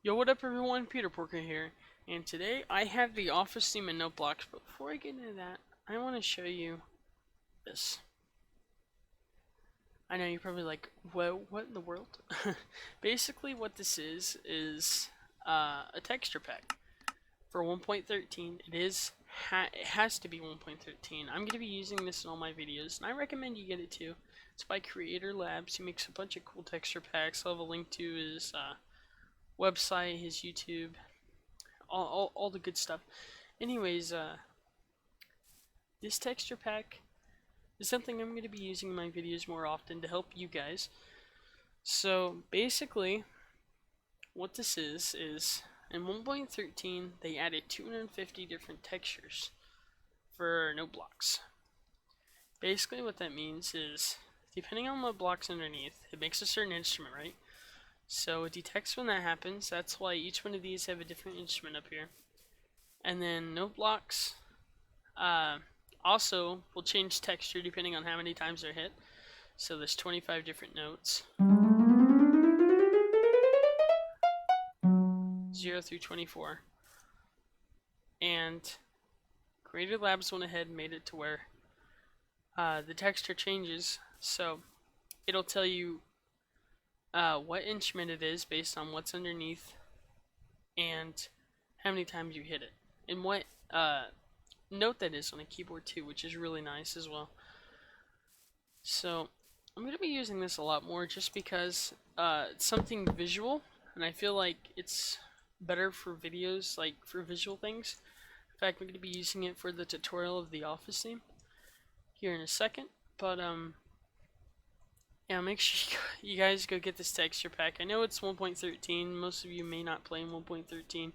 Yo, what up everyone, Peter Porker here, and today I have the office theme in Noteblocks, but before I get into that, I want to show you this. I know you're probably like, whoa, what in the world? Basically what this is a texture pack for 1.13. It has to be 1.13. I'm going to be using this in all my videos, and I recommend you get it too. It's by Creator Labs. He makes a bunch of cool texture packs. I'll have a link to his website, his YouTube, all the good stuff. Anyways, this texture pack is something I'm going to be using in my videos more often to help you guys. So basically, what this is in 1.13 they added 250 different textures for Noteblocks. Basically what that means is, depending on what block's underneath, it makes a certain instrument, right? So it detects when that happens. That's why each one of these have a different instrument up here. And then Noteblocks also will change texture depending on how many times they're hit. So there's 25 different notes, 0 through 24. And Creator Labs went ahead and made it to where the texture changes. So it'll tell you what instrument it is based on what's underneath and how many times you hit it, and what note that is on a keyboard too, which is really nice as well. So I'm going to be using this a lot more just because it's something visual, and I feel like it's better for videos, like for visual things. In fact, I'm going to be using it for the tutorial of the Office theme here in a second, but yeah, make sure you guys go get this texture pack. I know it's 1.13. Most of you may not play in 1.13.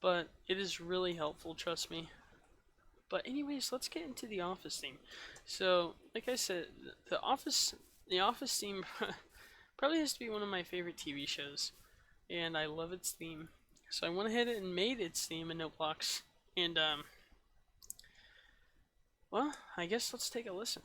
But it is really helpful, trust me. But anyways, let's get into the Office theme. So, like I said, the Office theme probably has to be one of my favorite TV shows, and I love its theme. So I went ahead and made its theme in Noteblocks, and well, I guess let's take a listen.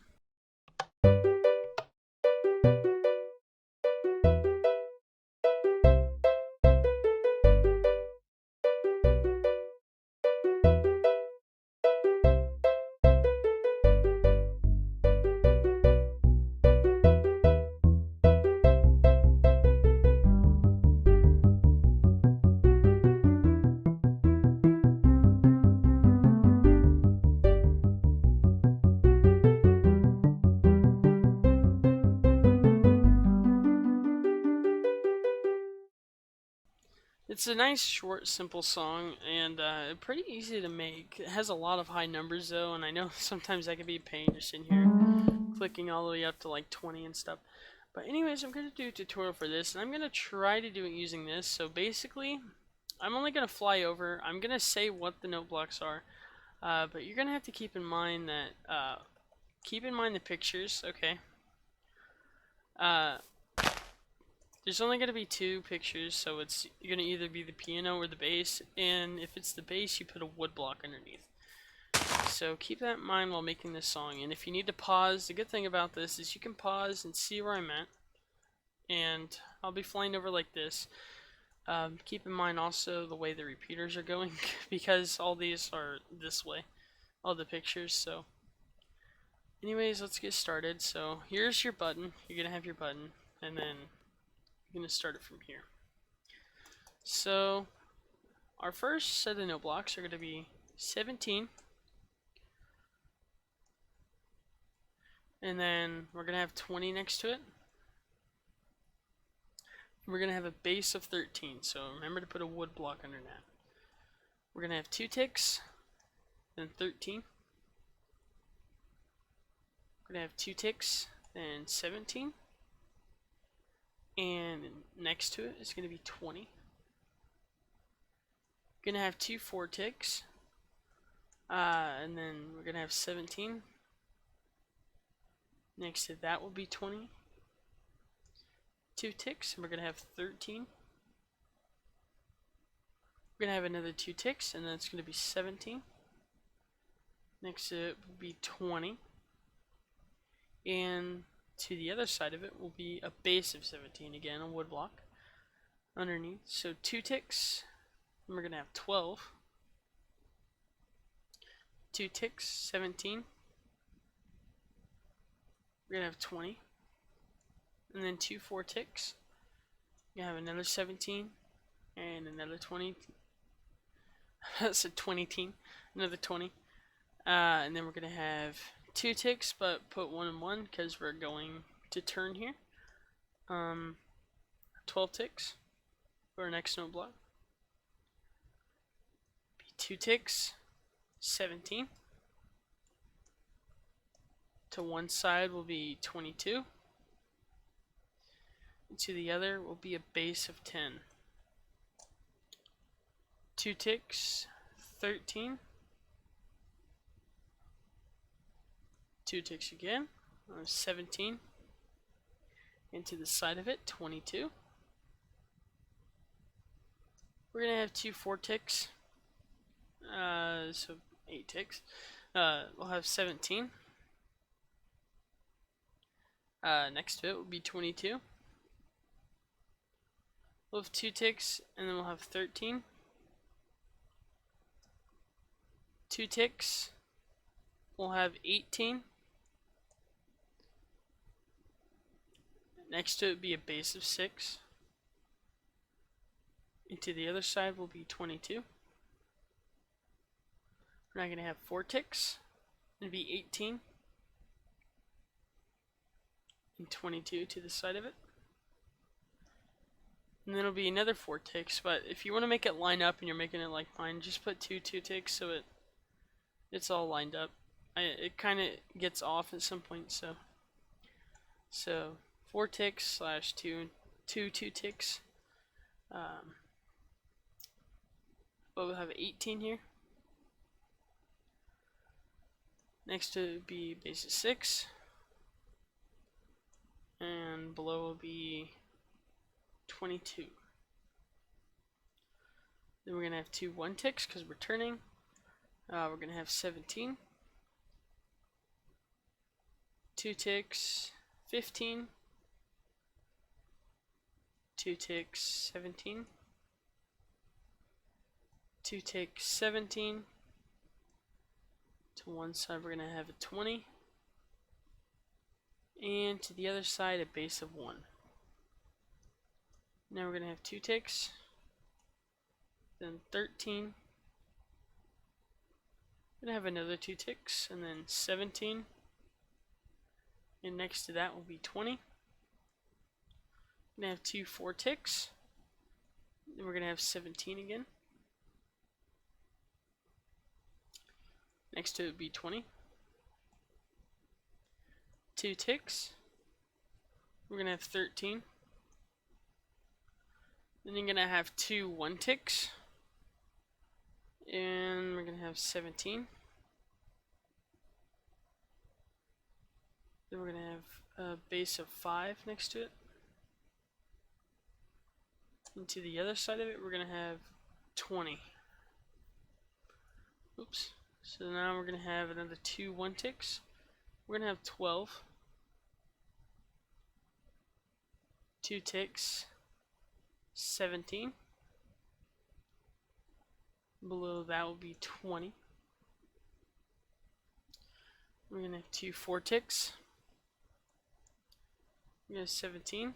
It's a nice, short, simple song, and pretty easy to make. It has a lot of high numbers though, and I know sometimes that can be a pain just in here clicking all the way up to like 20 and stuff. But anyways, I'm going to do a tutorial for this, and I'm going to try to do it using this. So basically, I'm only going to fly over. I'm going to say what the note blocks are, but you're going to have to keep in mind that, keep in mind the pictures, okay? There's only going to be two pictures, so it's going to either be the piano or the bass, and if it's the bass, you put a wood block underneath. So keep that in mind while making this song, and if you need to pause, the good thing about this is you can pause and see where I'm at, and I'll be flying over like this. Keep in mind also the way the repeaters are going, because all these are this way, all the pictures. So anyways, let's get started. So here's your button. You're going to have your button, and then I'm going to start it from here. So our first set of note blocks are going to be 17, and then we're going to have 20 next to it. We're going to have a base of 13, so remember to put a wood block under that. We're going to have 2 ticks, then 13. We're going to have 2 ticks, then 17. And next to it is going to be 20. We're going to have 2 4 ticks, and then we're going to have 17. Next to that will be 20. 2 ticks, and we're going to have 13. We're going to have another 2 ticks, and then it's going to be 17. Next to it will be 20. And to the other side of it will be a base of 17 again, a wood block. underneath. So 2 ticks, and we're going to have 12. 2 ticks, 17. We're going to have 20. And then 2 4 ticks. You have another 17 and another 20. That's a 20 teen. Another 20. And then we're going to have 2 ticks, but put 1 and 1 because we're going to turn here. 12 ticks for our next note block. 2 ticks, 17. To one side will be 22. And to the other will be a base of 10. 2 ticks, 13. 2 ticks again, 17. And to the side of it, 22. We're going to have 2 4 ticks. So 8 ticks. We'll have 17. Next to it will be 22. We'll have 2 ticks, and then we'll have 13. 2 ticks. We'll have 18. Next to it will be a base of 6. And to the other side will be 22. We're now going to have 4 ticks. It'll be 18. And 22 to the side of it. And then it'll be another 4 ticks, but if you want to make it line up and you're making it like mine, just put 2 ticks so it's all lined up. It kind of gets off at some point, so 4 ticks slash 2 ticks. But we'll have 18 here. Next to it will be base of 6. And below will be 22. Then we're going to have 2 1 ticks because we're turning. We're going to have 17. 2 ticks, 15. 2 ticks, 17. 2 ticks, 17. To one side we're going to have a 20. And to the other side a base of 1. Now we're going to have 2 ticks, then 13. We're going to have another 2 ticks, and then 17. And next to that will be 20. We're going to have 2 4 ticks. Then we're going to have 17 again. Next to it would be 20. 2 ticks. We're going to have 13. Then you're going to have 2 1 ticks. And we're going to have 17. Then we're going to have a base of 5 next to it. And to the other side of it, we're going to have 20. Oops. So now we're going to have another 2 1 ticks. We're going to have 12. 2 ticks. 17. Below that will be 20. We're going to have 2 4 ticks. We're going to have 17.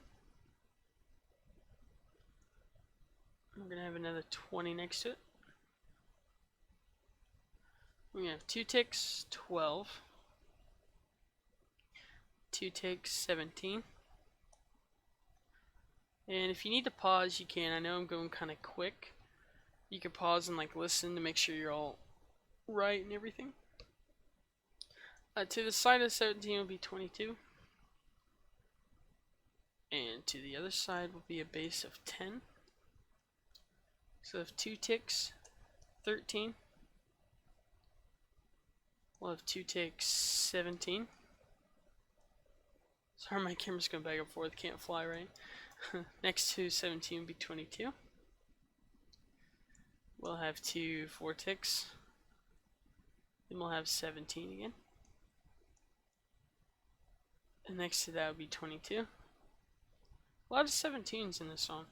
We're going to have another 20 next to it. We're going to have 2 ticks, 12. 2 ticks, 17. And if you need to pause, you can. I know I'm going kind of quick. You can pause and like listen to make sure you're all right and everything. To the side of 17 will be 22. And to the other side will be a base of 10. So if 2 ticks, 13. We'll have 2 ticks, 17. Sorry, my camera's going back and forth, can't fly right. Next to 17 will be 22. We'll have 2 4 ticks. Then we'll have 17 again. And next to that will be 22. A lot of 17s in this song.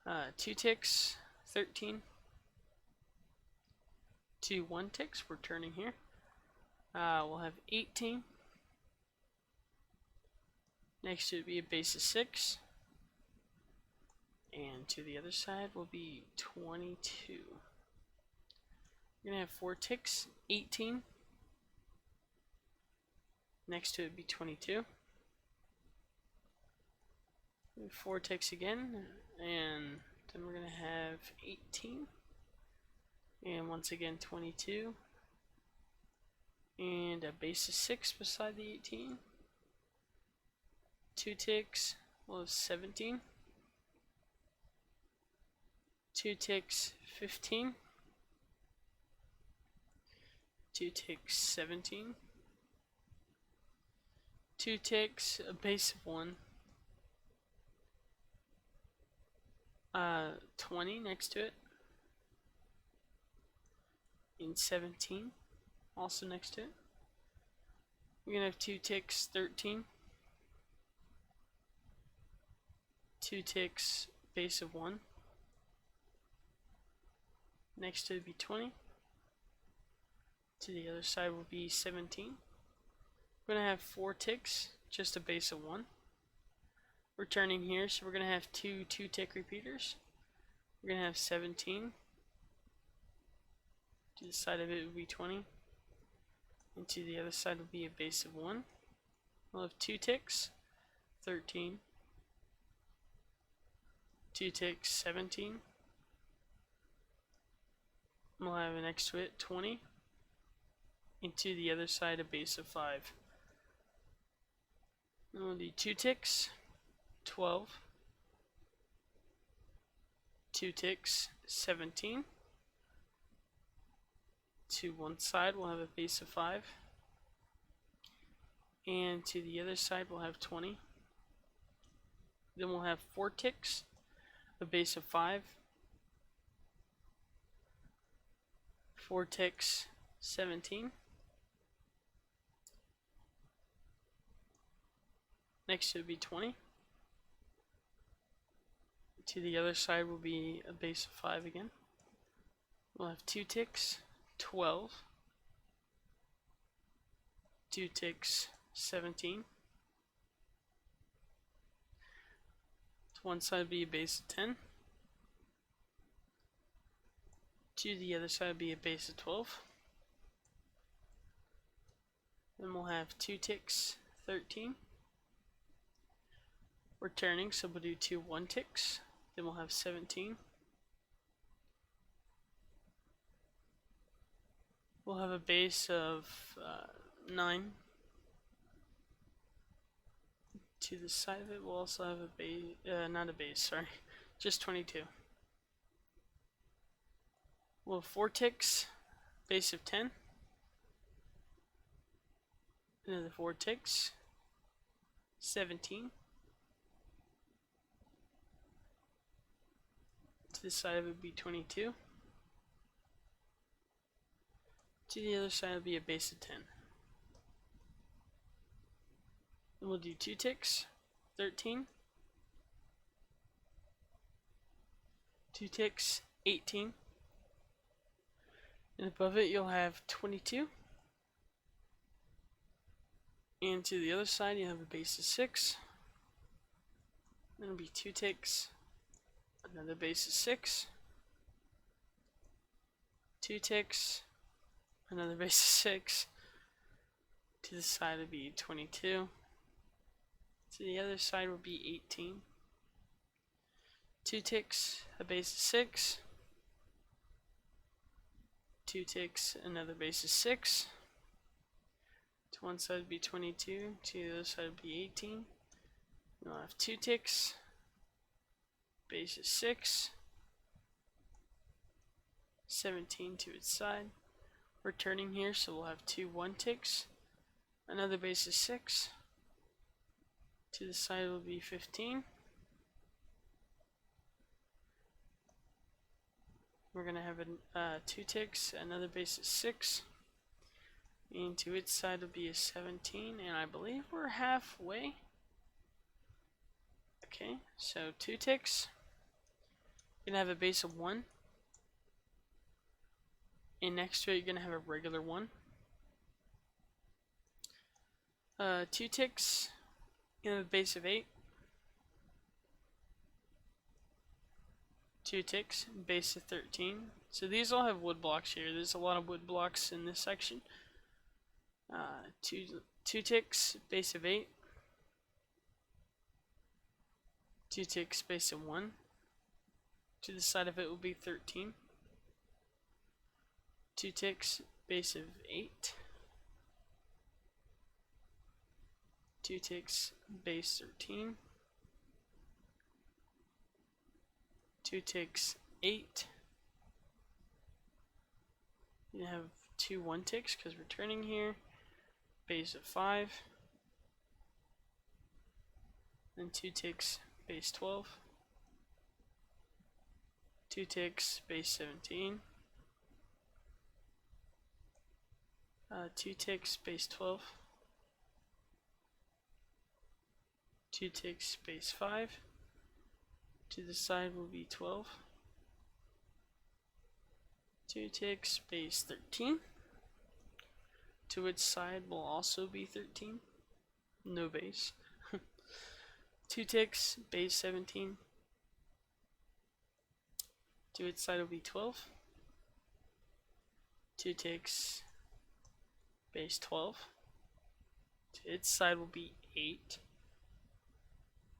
2 ticks, 13. 2 1 ticks, we're turning here. We'll have 18. Next to it be a base of 6. And to the other side will be 22. We're going to have 4 ticks, 18. Next to it be 22. 4 ticks again, and then we're going to have 18. And once again 22. And a base of 6 beside the 18. 2 ticks, we'll have 17. 2 ticks, 15. 2 ticks, 17. 2 ticks, a base of 1. 20 next to it. And 17 also next to it. We're gonna have 2 ticks, 13. 2 ticks, base of 1. Next to it be 20. To the other side will be 17. We're going to have 4 ticks, just a base of 1. We're turning here, so we're going to have 2 2-tick repeaters. We're going to have 17. To the side of it would be 20. And to the other side will be a base of 1. We'll have 2 ticks, 13. 2 ticks, 17. We'll have next to it 20. And to the other side a base of 5. Then we'll do 2 ticks, 12. 2 ticks, 17. To one side we'll have a base of 5. And to the other side we'll have 20. Then we'll have 4 ticks, a base of 5. 4 ticks, 17. Next it will be 20. To the other side will be a base of 5 again. We'll have 2 ticks, 12. 2 ticks, 17. To one side will be a base of 10. To the other side will be a base of 12. Then we'll have 2 ticks, 13. We're turning, so we'll do 2 1 ticks. Then we'll have 17. We'll have a base of 9. To the side of it, we'll also have a base, not a base, sorry, just 22. We'll have 4 ticks, base of 10. Another 4 ticks, 17. To the side of it would be 22. To the other side will be a base of 10. Then we'll do 2 ticks, 13. 2 ticks, 18. And above it you'll have 22. And to the other side you have a base of 6. Then it'll be 2 ticks, another base of 6. 2 ticks, another base of 6. To the side will be 22. To the other side will be 18. 2 ticks, a base of 6. 2 ticks, another base of 6. To one side would be 22. To the other side would be 18. We'll have 2 ticks, base of 6. 17 to its side. We're turning here, so we'll have 2 1 ticks, another base of 6. To the side will be 15. We're going to have 2 ticks, another base of 6. And to its side will be a 17, and I believe we're halfway. Okay, so 2 ticks, You're going to have a base of 1. And next to it, you're going to have a regular 1. 2 ticks, you have a base of 8. 2 ticks, base of 13. So these all have wood blocks here. There's a lot of wood blocks in this section. 2 ticks, base of 8. 2 ticks, base of 1. To the side of it will be 13. 2 ticks, base of 8. 2 ticks, base 13. 2 ticks, 8. You have 2 1 ticks because we're turning here. Base of 5. Then 2 ticks, base 12. 2 ticks, base 17. 2 ticks, base 12. 2 ticks, base 5. To the side will be 12. 2 ticks, base 13. To its side will also be 13. No base. 2 ticks, base 17. To its side will be 12. 2 ticks, base 12. To its side will be 8.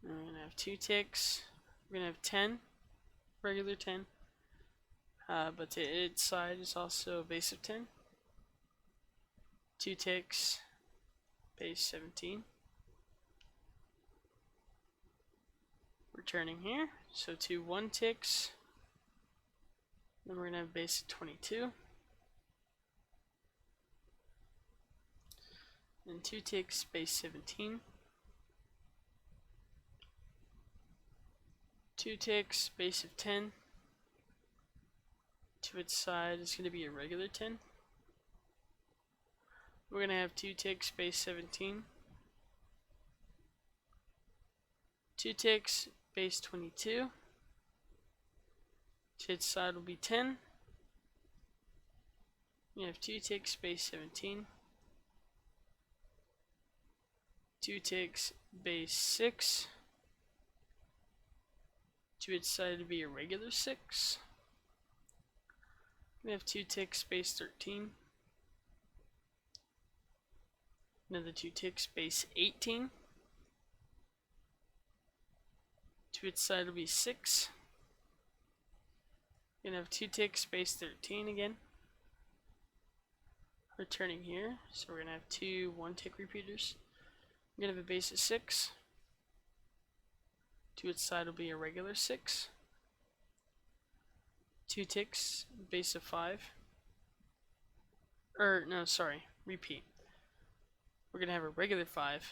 And we're going to have 2 ticks. We're going to have 10. Regular 10. But to its side is also a base of 10. 2 ticks, base 17. Returning here. So 2 1 ticks. Then we're going to have base of 22. Then 2 ticks, base 17. 2 ticks, base of 10. To its side is going to be a regular 10. We're going to have 2 ticks, base 17. 2 ticks, base 22. To its side will be 10. You have 2 ticks, base 17. 2 ticks, base 6. To its side will be a regular 6. We have 2 ticks, base 13. Another 2 ticks, base 18. To its side will be 6. We're going to have 2 ticks, base 13 again. Returning here, so we're going to have 2 1 tick repeaters. We're going to have a base of 6. To its side will be a regular 6. 2 ticks, base of 5. No, sorry, repeat. We're going to have a regular 5.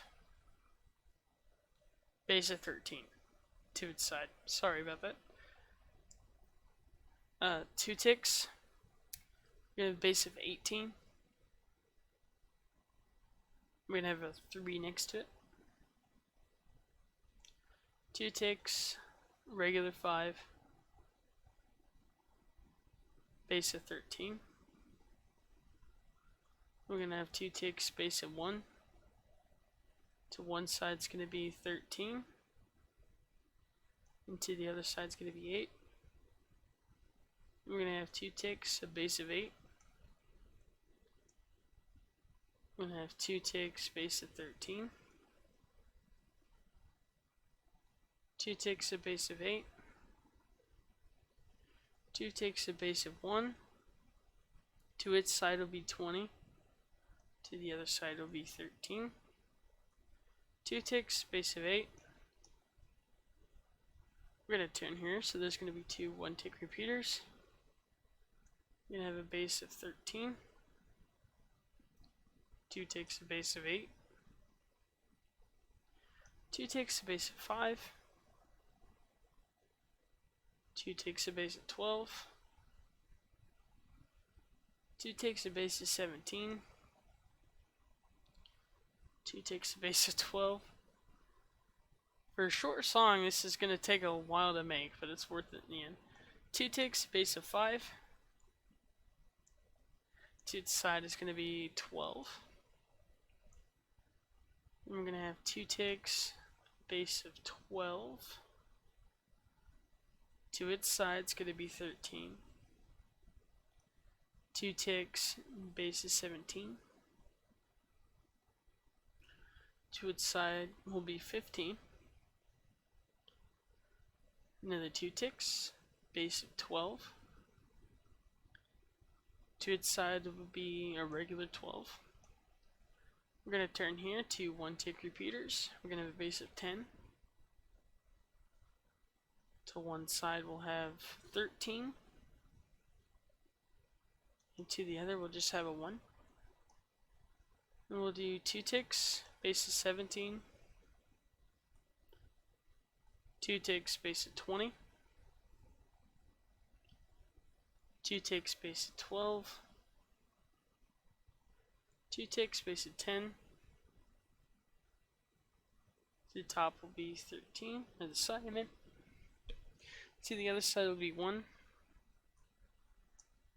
Base of 13. To its side. Sorry about that. 2 ticks. We're going to have a base of 18. We're going to have a 3 next to it. 2 ticks, regular 5, base of 13. We're going to have 2 ticks, base of 1. To one side's going to be 13. And to the other side's going to be 8. We're going to have 2 ticks, a base of 8. We're going to have 2 ticks, base of 13. 2 ticks, a base of 8. 2 ticks, a base of 1. To its side will be 20. To the other side will be 13. 2 ticks, base of 8. We're going to turn here, so there's going to be 2 1 tick repeaters. We're going to have a base of 13. 2 ticks, a base of 8. 2 ticks, a base of 5. 2 ticks, a base of 12. 2 ticks, a base of 17. 2 ticks, a base of 12. For a short song, this is going to take a while to make, but it's worth it in the end. 2 ticks, base of 5. To its side is going to be 12. And we're going to have 2 ticks, base of 12. To its side is going to be 13. 2 ticks, base is 17. To its side will be 15. Another 2 ticks, base of 12. To its side will be a regular 12. We're going to turn here to 1 tick repeaters. We're going to have a base of 10. To one side we'll have 13. And to the other we'll just have a 1. And we'll do 2 ticks, base of 17. 2 ticks, base of 20. 2 ticks, base of 12. 2 ticks, base of 10. To the top will be 13, or the side I meant. To the other side will be 1.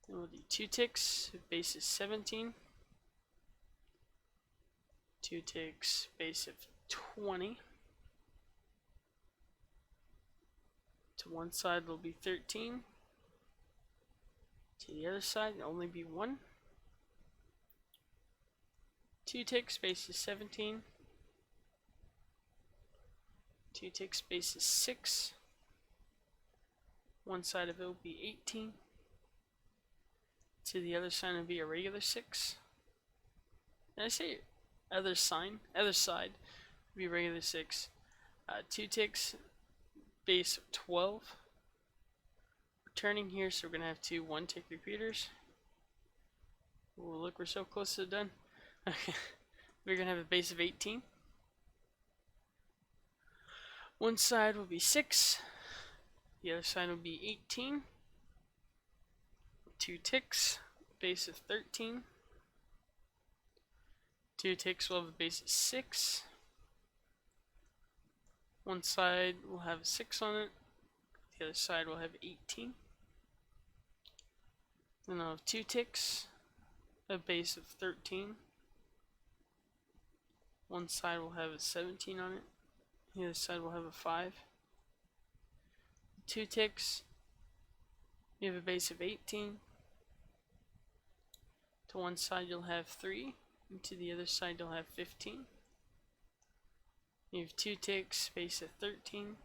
And we'll do 2 ticks, base is 17. 2 ticks, base of 20. To one side will be 13. To the other side it'll only be 1. 2 ticks, base is 17. 2 ticks, base is 6. One side of it will be 18. To the other side will be a regular 6. Did I say other sign? Other side will be regular 6. 2 ticks, base of 12. We're turning here, so we're going to have 2 1 tick repeaters. Ooh, look, we're so close to done. Okay. We're going to have a base of 18. One side will be 6. The other side will be 18. 2 ticks, base of 13. 2 ticks will have a base of 6. One side will have a 6 on it. The other side will have 18. Then I'll have 2 ticks, a base of 13. One side will have a 17 on it. The other side will have a 5. 2 ticks, you have a base of 18. To one side you'll have 3, and to the other side you'll have 15. You have 2 ticks, base of 13.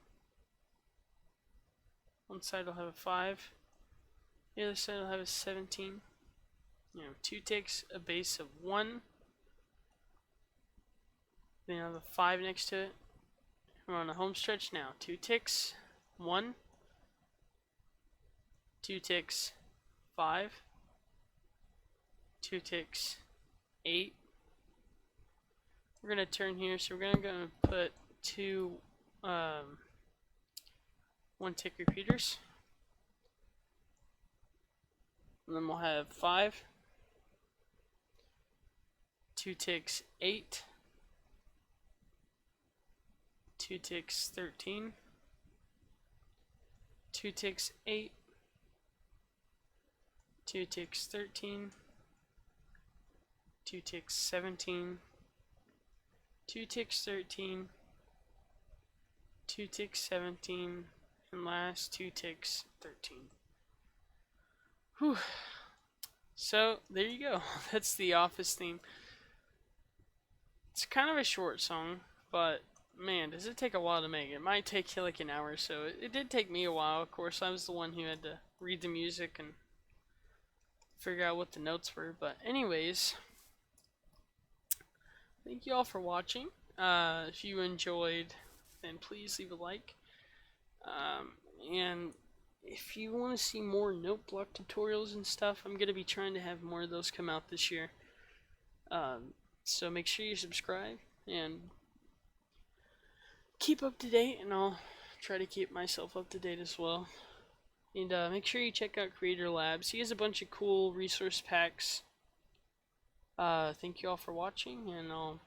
One side will have a 5. The other side will have a 17. You have 2 ticks, a base of 1. Then you have a 5 next to it. We're on the home stretch now. 2 ticks, 1. 2 ticks, 5. 2 ticks, 8. We're going to turn here, so we're going to put 2 1 tick repeaters. And then we'll have 5. 2 ticks, 8. 2 ticks, 13. 2 ticks, 8. 2 ticks, 13. 2 ticks, 17. 2 ticks, 13. 2 ticks, 17. And last 2 ticks, 13. Whew. So there you go. That's the Office theme. It's kind of a short song, but man, does it take a while to make. It might take you like an hour or so. It did take me a while. Of course, I was the one who had to read the music and figure out what the notes were. But anyways, thank you all for watching. If you enjoyed, then please leave a like. And if you want to see more Noteblock tutorials and stuff, I'm going to be trying to have more of those come out this year. So make sure you subscribe and keep up to date, and I'll try to keep myself up to date as well. And make sure you check out Creator Labs. He has a bunch of cool resource packs. Thank you all for watching, and I'll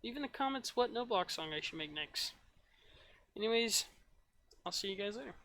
leave in the comments what Noteblock song I should make next. Anyways, I'll see you guys later.